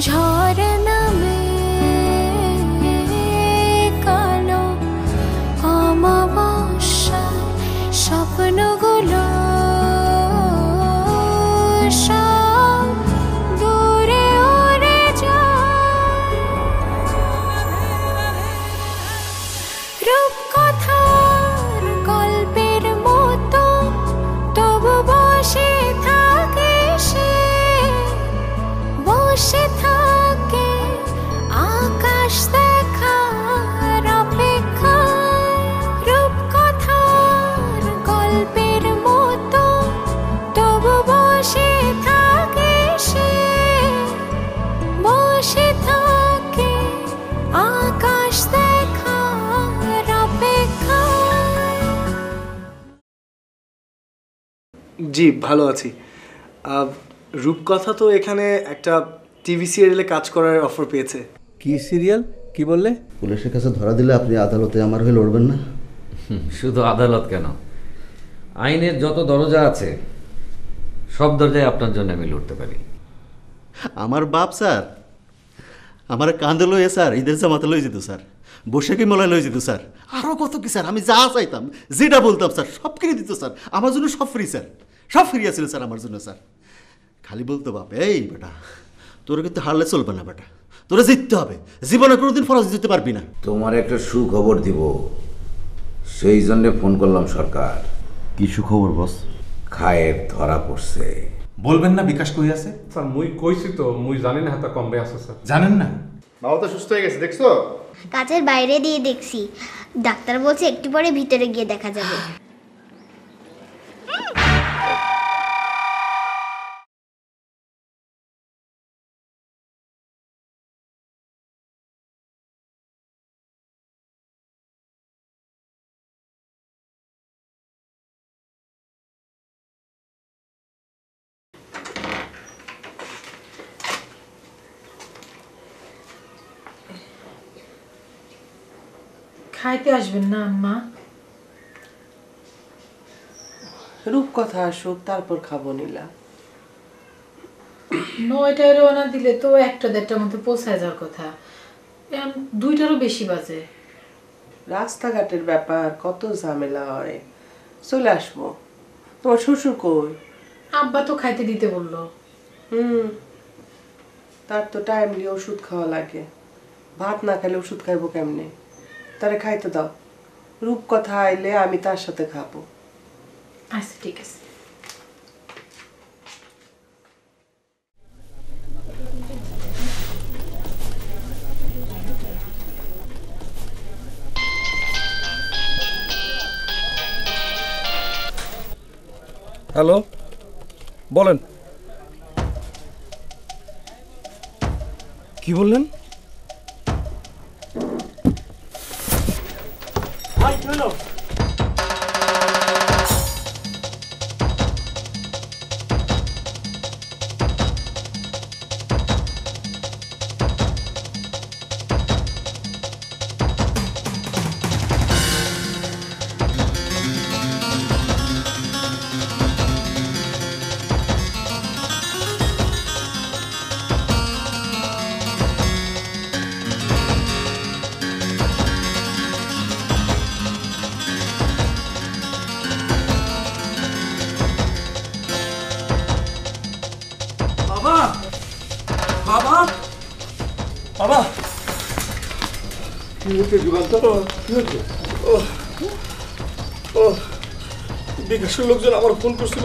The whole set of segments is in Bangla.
ঝড় নামে কালো অমাবস্যায় স্বপ্নগুলো সব দূরে উড়ে যায়। রূপকথার গল্পের মতো তবু বসে থাকে সে, বসে থাকে আকাশ দেখার অপেক্ষায়। রূপকথার গল্পের মতো তবু বসে থাকে সে, বসে থাকে আকাশ দেখার অপেক্ষায়। জি ভালো আছি। রূপকথা তো এখানে একটা টিভি সিরিয়ালে কাজ করার অফার পেয়েছে। কি সিরিয়াল, কি বললে? পুলিশের কাছে ধরা দিলে আপনি আদালতে আমার হয়ে লড়বেন না? শুধু আদালত কেন, আইনের যত দরজা আছে সব দরজায় আপনার জন্য আমি লড়তে পারি। আমার বাপ স্যার আমার কান্দে লইয়ে স্যার ঈদের জামাতে লই যেত স্যার, বৈশাখী মেলায় লই যেত স্যার, আরও কত কি স্যার। আমি যা চাইতাম যেটা বলতাম স্যার সব কিনে দিত স্যার। আমার জন্য সব ফ্রি স্যার, সব ফ্রি আছিল স্যার আমার জন্য স্যার। খালি বলতো বাপ, এই বেটা তোরা কিন্তু হারলে চলবে না বেটা, তোরা জিততে হবে, জীবনে কোনোদিন ফরাজ দিতে পারবি না। তোমার একটা সুখবর দিব, সেই জন্য ফোন করলাম সরকার। কি সুখবর বস? খায়ের ধরা পড়ছে। বলবেন না বিকাশ কই আছে? স্যার মুই কইছি তো, মুই জানি না হাতে কমবে আছে স্যার। জানেন না? বাবা তো সুস্থ হয়ে গেছে দেখছো? কাচের বাইরে দিয়ে দেখছি, ডাক্তার বলছে একটু পরে ভিতরে গিয়ে দেখা যাবে। খাইতে আসবেন না আম্মা? রূপকথা আসুক তারপর খাবো নীলা। 9টায় রওনা দিলে তো 1টা-1:30টার মধ্যে পৌঁছায় যাওয়ার কথা, এখন 2টারও বেশি বাজে। রাস্তাঘাটের ব্যাপার, কত ঝামেলা হয়। চলে আসবো। তোমার শ্বশুর কই? আব্বা তো খাইতে দিতে বললো। তার তো টাইমলি ওষুধ খাওয়া লাগে, ভাত না খেলে ওষুধ খাইবো কেমনে? তারে খাইতে দাও, রূপকথা আইলে আমি তার সাথে খাবো। আচ্ছা ঠিক আছে। হ্যালো, বলেন। কি বললেন? বাবা, বিকাশের লোকজন আমার ফোন করছিল।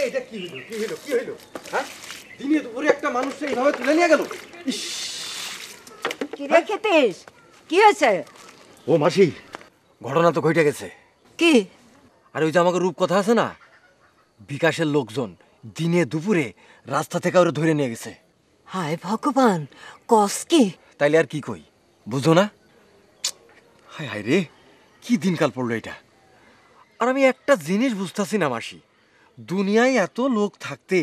এটা কি হইলো, কি হইলো, কি হইলো? হ্যাঁ, দিনে দুপুরে একটা মানুষকে এইভাবে তুলে নিয়ে গেল। কি রে খেতিস, কি হয়েছে? ও মাসি, ঘটনা তো ঘটে গেছে। কি? আর ওই যে আমাকে রূপকথা আছে না, বিকাশের লোকজন দিনে দুপুরে রাস্তা থেকে ওরা ধরে নিয়ে গেছে। হায় ভগবান, কস কি? তাইলে আর কি কই, বুঝো না? হায় হায় রে, কি দিনকাল পড়লো এটা। আর আমি একটা জিনিস বুঝতেছি না মাসি, দুনিয়ায় এত লোক থাকতে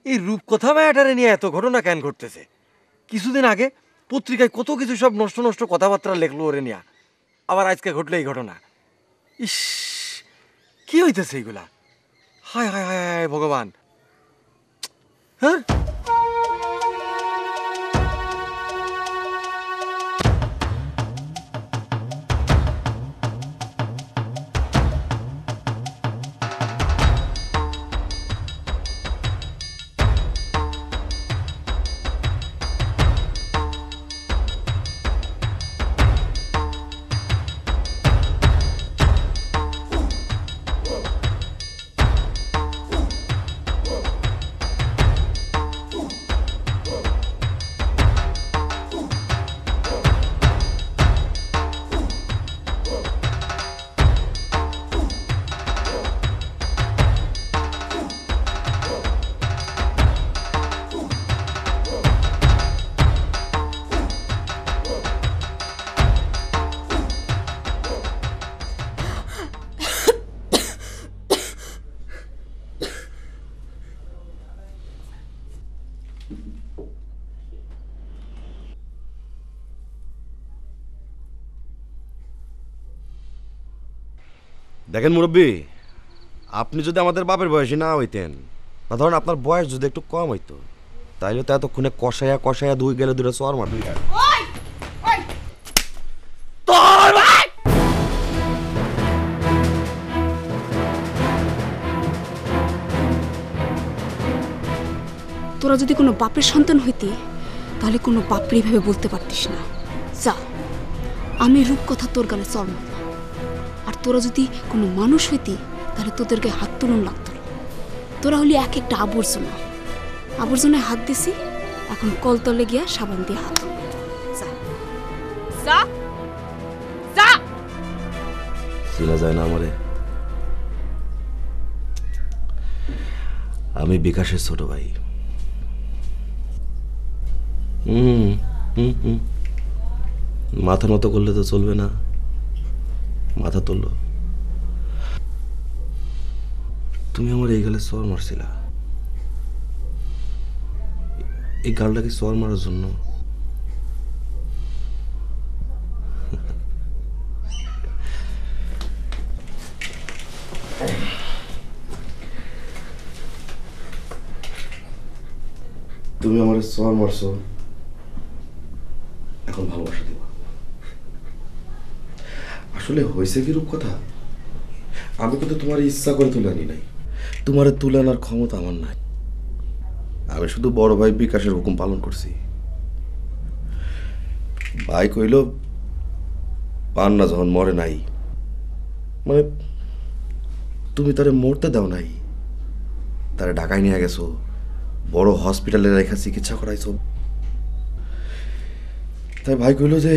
এই রূপকথা ম্যাটারে নিয়ে এত ঘটনা কেন ঘটতেছে? কিছুদিন আগে পত্রিকায় কত কিছু সব নষ্ট নষ্ট কথাবার্তা লেখলো ওরে নিয়া, আবার আজকে ঘটলো এই ঘটনা। ইস, কি হইতেছে এইগুলা? হায় হায় হায় হায় ভগবান। হ্যাঁ, দেখেন মুরব্বী, আপনি যদি আমাদের বাপের বয়সী না হইতেন, বা ধরেন আপনার বয়স যদি একটু কম হইতো, তাইলে তো এতক্ষণে কষাইয়া কষাইয়া দুই গেলে দুটো চর মার দুই। তোরা যদি কোনো বাপের সন্তান হইতি তাহলে কোনো বাপরে এইভাবে বলতে পারতিস না। যা, আমি রূপকথা তোর গালে চর মারলাম। আর তোরা যদি কোনো মানুষ হইতি তাহলে তোদের গায়ে হাত তুলন লাগতো না। তোরা হলি এক একটা আবর্জনা, আবর্জনায় হাত দিছি, এখন কলতলে গিয়া সাবান দিয়ে হাত। চেনা যায় না আমারে? আমি বিকাশের ছোট ভাই। মাথা নত করলে তো চলবে না, মাথা তুলল। তুমি আমার এই গালে চর মারছিলা, এই গালটাকে চর মারার জন্য? তুমি আমার চর মারছো, এখন ভালোবাসা দিবা। আসলে হয়েছে কি রূপকথা, আমি কিন্তু তোমার ইচ্ছা করে তুলে আনি নাই, তোমার তুলে আনার ক্ষমতা আমার নাই। আমি শুধু বড় ভাই বিকাশের হুকুম পালন করছি। ভাই কইল পান্না যখন মরে নাই, মানে তুমি তারে মরতে দাও নাই, তারে ঢাকায় নিয়ে গেছো, বড় হসপিটালে রেখা চিকিৎসা করাইছো। তাই ভাই কইল যে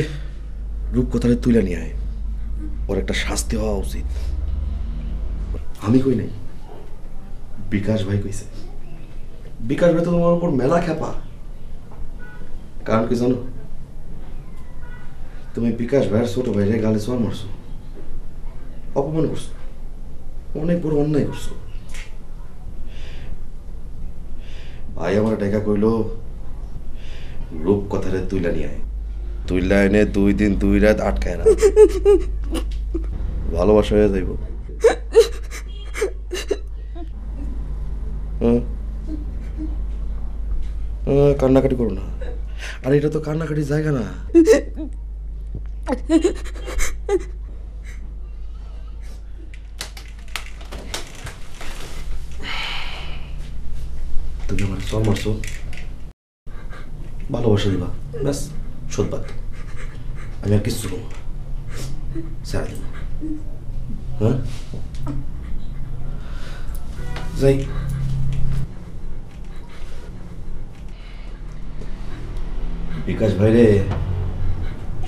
রূপকথারে তুলে নিয়ে আয়, ওর একটা শাস্তি হওয়া উচিত। আমি কই নাই, বিকাশ ভাই কইছে। বিকাশ ভাই তো তোমার উপর মেলা খেপা। কারণ কি জানো? তুমি বিকাশ ভাইয়ের ছোট ভাইরে গালে চর মারছো, অপমান করছো, অনেক বড় অন্যায় করছো। ভাই আমার ডেকা কইল রূপকথারে তুইলা নিয়ে আয়, তুইলা এনে 2 দিন 2 রাত আটকায় না, ভালোবাসা হয়ে যাইব। কান্নাকাটি করো না, আর এটা তো কান্নাকাটির জায়গা না। তুমি আমার চর মারছো, ভালোবাসা দিবা, ব্যাস শোধ বাদ। আমি আর কিছু করবো না, সারা দেব। হ্যাঁ, যাই। বিকাশ ভাইরে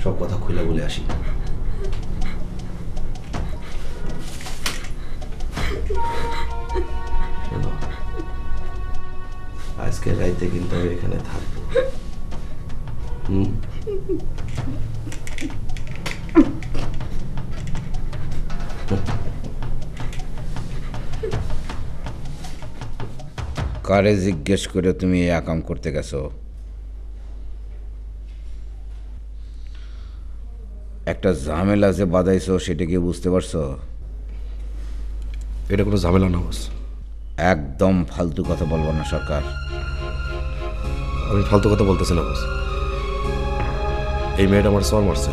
সব কথা খুলে বলে আসি। আজকে রাইতে কিন্তু আমি এখানে থাকবো। কারে জিজ্ঞেস করে তুমি এই কাম করতে গেছো? একটা ঝামেলা যে বাঁধাইছো সেটা কি বুঝতে পারছো? এটা কোনো ঝামেলা না বস। একদম ফালতু কথা বলবো না সরকার। আমি ফালতু কথা বলতেছি না বস। এই মেয়েটা আমার সর মারছে,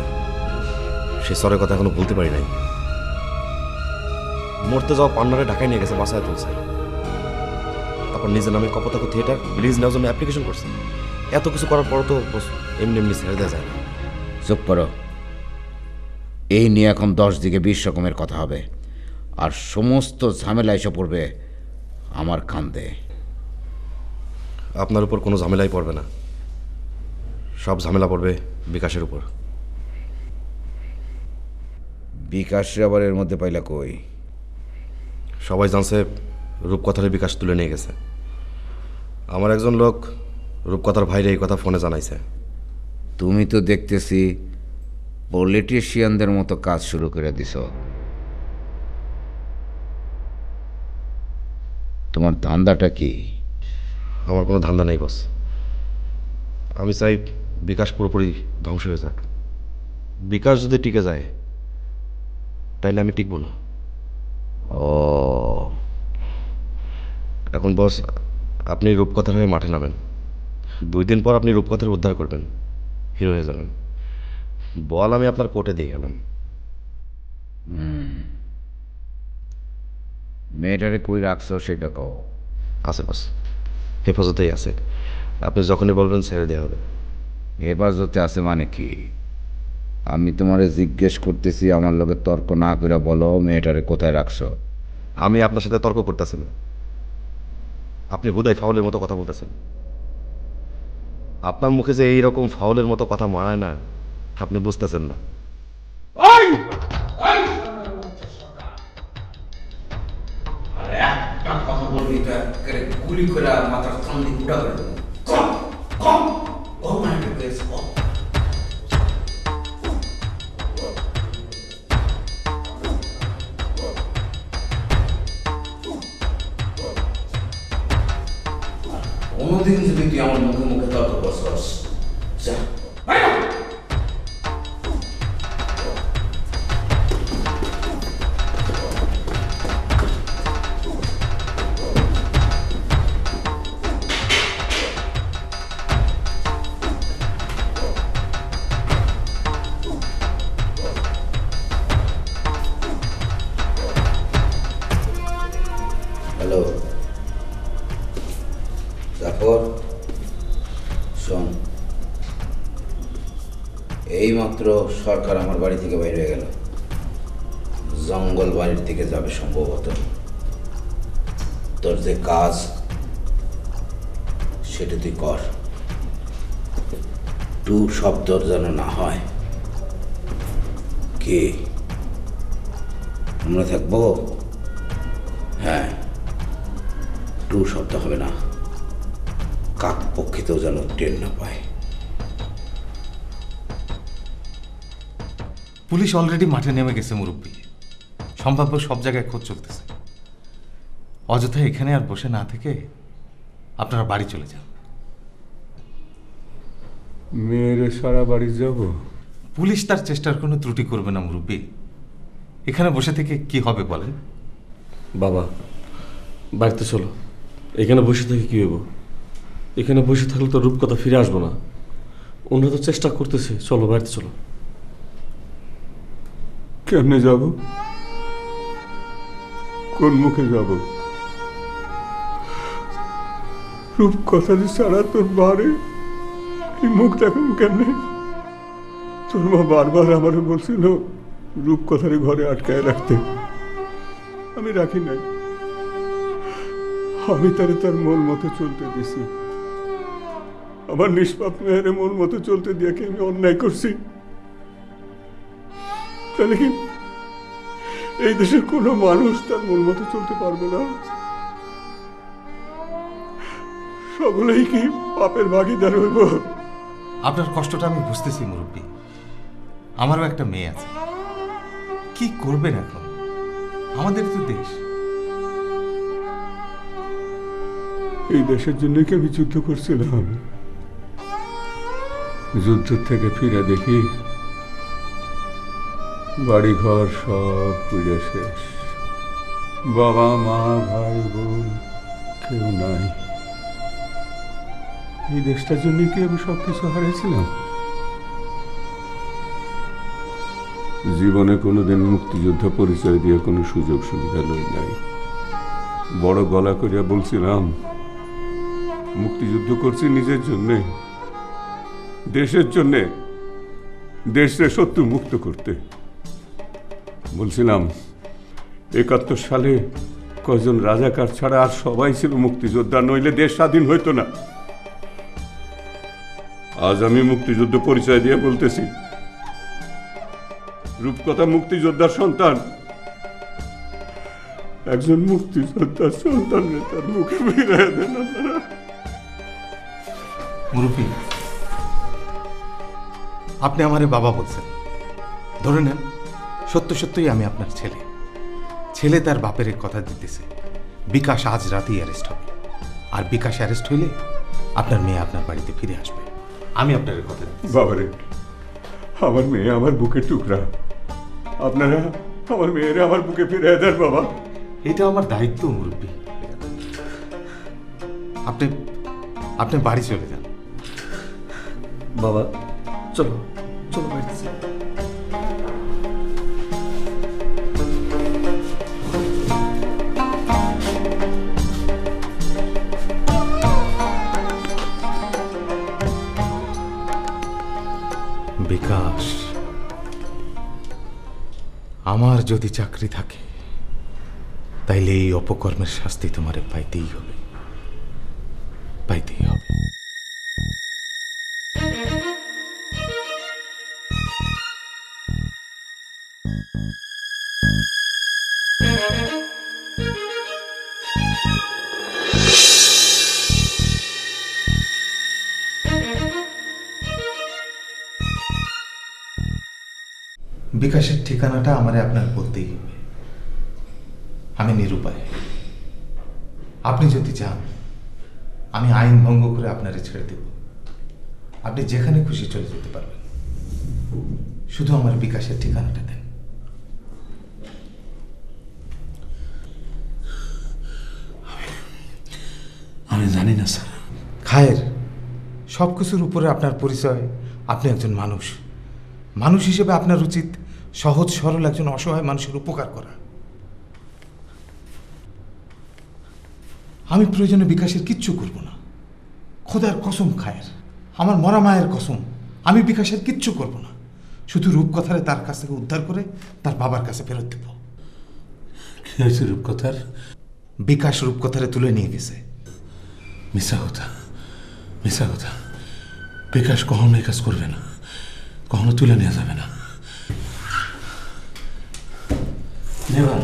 সেই সরের কথা এখনো বলতে পারি নাই। মরতে যাওয়া পান্নারে ঢাকায় নিয়ে গেছে, বাসায় তুলছে, তারপর নিজের নামে কপোতাক্ষ থিয়েটার লিজ নেওয়ার জন্য অ্যাপ্লিকেশন করছে। এত কিছু করার পরও তো এমনি এমনি ছেড়ে দেওয়া যায় না। চুপ করো। এই নিয়ে এখন 10 দিকে 20 রকমের কথা হবে, আর সমস্ত ঝামেলা এসে পড়বে আমার কান্দে। আপনার উপর কোনো ঝামেলাই পড়বে না, সব ঝামেলা পড়বে বিকাশের উপর। বিকাশ আবার এর মধ্যে পাইলা কই? সবাই জানছে রূপকথার বিকাশ তুলে নিয়ে গেছে। আমার একজন লোক রূপকথার ভাইরে এই কথা ফোনে জানাইছে। তুমি তো দেখতেছি পলিটিশিয়ানদের মতো কাজ শুরু করে দিছ। তোমার ধান্দাটা কি? আমার কোনো ধান্দা নেই বস। আমি চাই বিকাশ পুরোপুরি ধ্বংস হয়ে যাক। বিকাশ যদি টিকে যায় তাইলে আমি টিকব না। ও, এখন বস আপনি রূপকথার হয়ে মাঠে নামেন। 2 দিন পর আপনি রূপকথার উদ্ধার করবেন, হিরো হয়ে যাবেন। বল আমি আপনার কোর্টে দিয়ে গেলাম। মেয়েটারে কই রাখছো সেটা কও। আছে বস, হেফাজতেই আছে। আপনি যখনই বলবেন ছেড়ে দেওয়া হবে। হেফাজতে আছে মানে কি? আমি তোমারে জিজ্ঞেস করতেছি, আমার লগে তর্ক না করে বলো মেয়েটারে কোথায় রাখছো। আমি আপনার সাথে তর্ক করতেছি না, আপনি হুদাই ফাউলের মতো কথা বলতেছেন। আপনার মুখে যে এইরকম ফাউলের মতো কথা মানায় না, আপনি বুঝতেছেন না। গুলি করে মাথার সামনে গুড়া করে দেবো। কোনোদিন যদি তুই আমার মুখে মুখে তর্ক করছস, যা। হ্যালো জাফর, শোন, এইমাত্র সরকার আমার বাড়ি থেকে বাইরে হয়ে গেল, জঙ্গল বাড়ির দিকে যাবে সম্ভবত। তোর যে কাজ সেটা তুই কর, টু শব্দর যেন না হয়। কি মনে থাকবো? হ্যাঁ, টু শব্দ হবে না, কাক পক্ষিতেও যেন টের না পায়। পুলিশ অলরেডি মাঠে নেমে গেছে মুরব্বী, সম্ভাব্য সব জায়গায় খোঁজ চলতেছে। অযথা এখানে আর বসে না থেকে আপনারা বাড়ি চলে যান। মেয়ের সারা বাড়ি যাব? পুলিশ তার চেষ্টার কোনো ত্রুটি করবে না মুরব্বী। এখানে বসে থেকে কি হবে বলেন? বাবা, বাড়িতে চলো। এখানে বসে থেকে কি হবো? এখানে বসে থাকলে তো রূপকথা ফিরে আসবো না। ওনারা তো চেষ্টা করতেছে, চলো বাড়িতে চলো। কেমনে যাব? কোন মুখে যাব? রূপকথা ছাড়া তোর বাড়ি মুখ দেখাম কেমনে? তোর মা বারবার আমারে বলছিল রূপকথারে ঘরে আটকায় রাখতে, আমি রাখি নাই। আমি তারে তার মন মতো চলতে দিছি। আমার নিষ্পাপ মেয়ের মন মতো চলতে দিয়ে কি আমি অন্যায় করছি? তাহলে কি এই দেশের কোনো মানুষ তার মন মতো চলতে পারবে না? সকলেই কি পাপের ভাগিদার হইব? আপনার কষ্টটা আমি বুঝতেছি মুরব্বী। আমারও একটা মেয়ে আছে, কি করবেন এখন? আমাদের তো দেশ। এই দেশের জন্য কি আমি যুদ্ধ করছিলাম? যুদ্ধ থেকে ফিরে দেখি বাড়ি ঘর সব পুড়ে শেষ, বাবা মা ভাই বোন কেউ নাই। এই দেশটার জন্য কি আমি সবকিছু হারিয়েছিলাম? জীবনে কোনোদিন মুক্তিযোদ্ধা পরিচয় দিয়ে কোনো সুযোগ সুবিধা লই নাই। বড় গলা করিয়া বলছিলাম মুক্তিযুদ্ধ করছি নিজের জন্যে, দেশের জন্যে, দেশকে শত্রু মুক্ত করতে। বলছিলাম ৭১ সালে কয়জন রাজাকার ছাড়া আর সবাই ছিল মুক্তিযোদ্ধা, নইলে দেশ স্বাধীন হইতো না। আজ আমি মুক্তিযুদ্ধ পরিচয় দিয়ে বলতেছি রূপকথা মুক্তিযোদ্ধার সন্তান। একজন মুক্তিযোদ্ধার সন্তান তার মুখে ফিরিয়ে দেন আপনারা। মুরব্বী, আপনি আমারে বাবা বলছেন, ধরে নেন সত্য সত্যই আমি আপনার ছেলে। ছেলে তার বাপের কথা দিতেছে বিকাশ আজ রাতেই অ্যারেস্ট হবে, আর বিকাশ অ্যারেস্ট হইলে আপনার মেয়ে আপনার বাড়িতে ফিরে আসবে। আমি আপনার কথা দিচ্ছি। বাবারে, আমার মেয়ে আমার বুকের টুকরা, আপনারা আমার মেয়েরে আমার বুকে ফিরে দেন বাবা। এটা আমার দায়িত্ব মুরব্বী। আপনি আপনি বাড়ি চলে যান। বাবা চলো চলো বাড়িতে যাই। বিকাশ, আমার যদি চাকরি থাকে তাইলে এই অপকর্মের শাস্তি তোমারে পাইতেই হবে, পাইতেই হবে। বিকাশের ঠিকানাটা আমারে আপনার বলতেই হবে। আমি নিরুপায়। আপনি যদি চান আমি আইন ভঙ্গ করে আপনারে ছেড়ে দেব, আপনি যেখানে খুশি চলে যেতে পারবেন। শুধু আমার বিকাশের ঠিকানাটা দেন। আমি জানি না স্যার। খায়ের, সব কিছুর উপরে আপনার পরিচয় আপনি একজন মানুষ। মানুষ হিসেবে আপনার উচিত সহজ সরল একজন অসহায় মানুষের উপকার করা। আমি প্রয়োজনে বিকাশের কিচ্ছু করব না। খোদার কসম খায়ের, আমার মরা মায়ের কসম, আমি বিকাশের কিচ্ছু করব না। শুধু রূপকথারে তার কাছ থেকে উদ্ধার করে তার বাবার কাছে ফেরত দেব। কি হয়েছে রূপকথার? বিকাশ রূপকথারে তুলে নিয়ে গেছে। মিথ্যা কথা, মিথ্যা কথা। বিকাশ কখনো এই কাজ করবে না, কখনো তুলে নেওয়া যাবে না। নেবা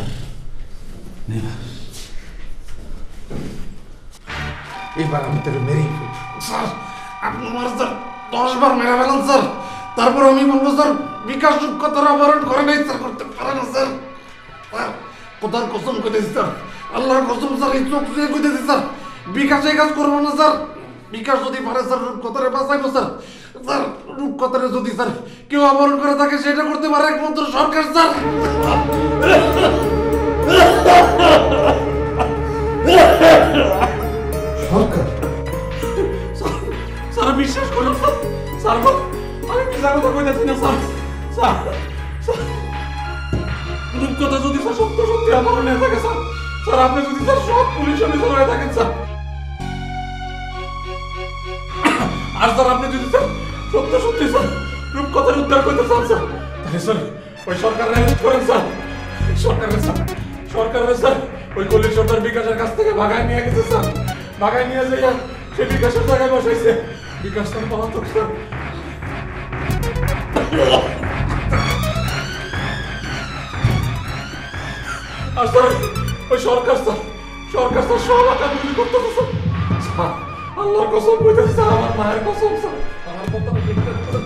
নেবা। এবার আমি তোকে মেরেই ফেলব। স্যার, আপনি আমার স্যার 10 বার মেরে ফেলেন স্যার, তারপর আমি বলবো স্যার বিকাশ রূপকথার অপহরণ করে নাই স্যার, করতে পারে না স্যার। স্যার কোথার কসম করেছি স্যার, আল্লাহর কসম স্যার, এই চোখ দিয়ে কইতেছি স্যার বিকাশ এই কাজ করবো না স্যার। বিকাশ যদি পারে স্যার রূপকথারে বাঁচাইবো স্যার। স্যার রূপকথারে যদি স্যার কেউ অপহরণ করে থাকে সেটা করতে পারে একমাত্র সরকার স্যার। সরকার? স্যার বিশ্বাস করুন স্যার, স্যার আমি মিথ্যা কথা কইতাছি না স্যার। স্যার রূপকথা যদি স্যার সত্য সত্যি অপহরণ হয়ে থাকে স্যার, স্যার আপনি যদি স্যার সব পুলিশ অফিসার হয়ে থাকেন স্যার, আর স্যার আপনি যদি স্যার সত্য সত্যি স্যার রূপকথার উদ্ধার করতে চান স্যার, তাহলে স্যার ওই সরকারের অ্যারেস্ট করেন স্যার। সরকারের স্যার ওই কলির সর্দার বিকাশের কাছ থেকে ভাগায় নিয়ে গেছে স্যার। ভাগায় নিয়ে যাইয়া সে বিকাশের জায়গায় বসাইছে। বিকাশ স্যার পলাতক স্যার। আর স্যার ওই সরকার স্যার সব আকামুলি করতেছে স্যার। স্যার আল্লাহর কসম কইতেছে স্যার, আমার মায়ের কসম স্যার, আমার কথা বিশ্বাস করেন।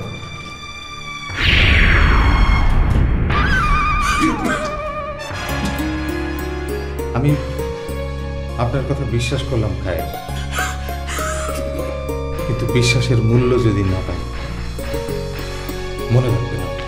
আপনার কথা বিশ্বাস করলাম খায়ের, কিন্তু বিশ্বাসের মূল্য যদি না পাই মনে রাখবেন আপনি।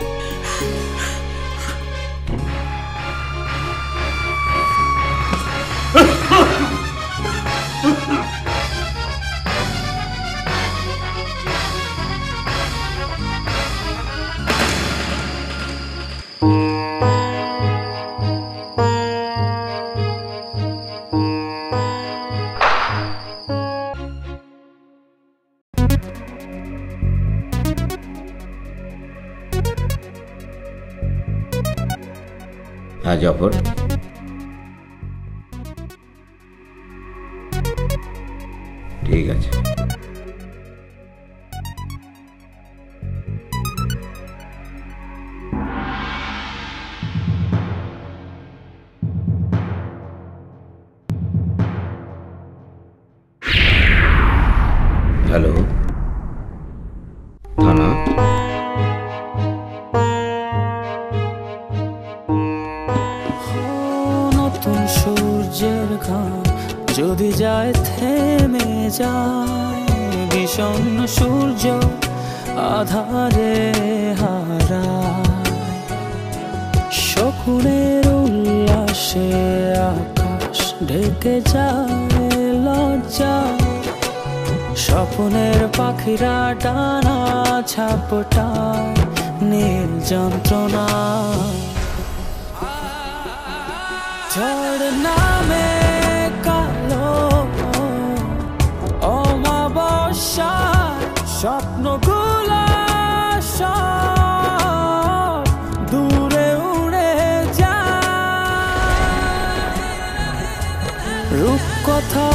হ্যাঁ জাফর, ঠিক আছে। হ্যালো, থানা? নতুন সূর্যের ঘাম যদি যায় থেমে যায়, বিষণ্ণ সূর্য আধারে হারায়, শকুনের উল্লাসে আকাশ ঢেকে যায় লজ্জা, স্বপ্নের পাখিরা ডানা ঝাপটায় নীল যন্ত্রণা, ঝড় নামে কালো অমাবস্যা, স্বপ্নগুলো সব দূরে উড়ে যায়, রূপকথা